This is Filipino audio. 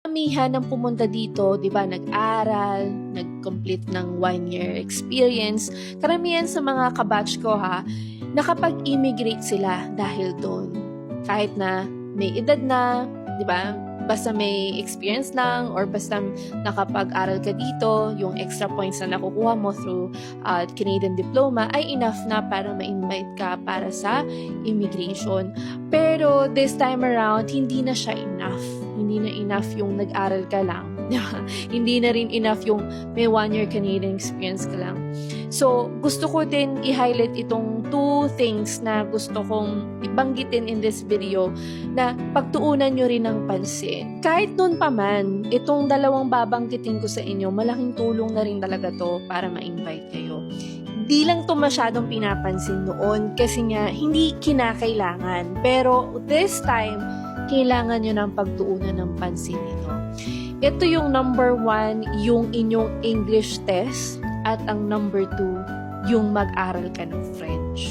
Karamihan ng pumunta dito, 'di ba, nag-aral, nag-complete ng 1 year experience. Karamihan sa mga kabatch ko nakapag-immigrate sila dahil doon. Kahit na may edad na, 'di ba? Basta may experience lang or basta nakapag-aral ka dito, yung extra points na nakukuha mo through Canadian diploma ay enough na para ma-invite ka para sa immigration. Pero this time around, hindi na siya enough. Hindi na enough yung nag-aral ka lang. Hindi na rin enough yung may 1 year Canadian experience ka lang. So, gusto ko din i-highlight itong 2 things na gusto kong ibanggitin in this video na pagtuunan nyo rin ng pansin. Kahit noon pa man, itong 2 babanggitin ko sa inyo, malaking tulong na rin talaga to para ma-invite kayo. Di lang to masyadong pinapansin noon kasi nga hindi kinakailangan. Pero this time, kailangan nyo ng pagtuunan ng pansin ito. Ito yung number 1, yung inyong English test. At ang number 2, yung mag-aral ka ng French.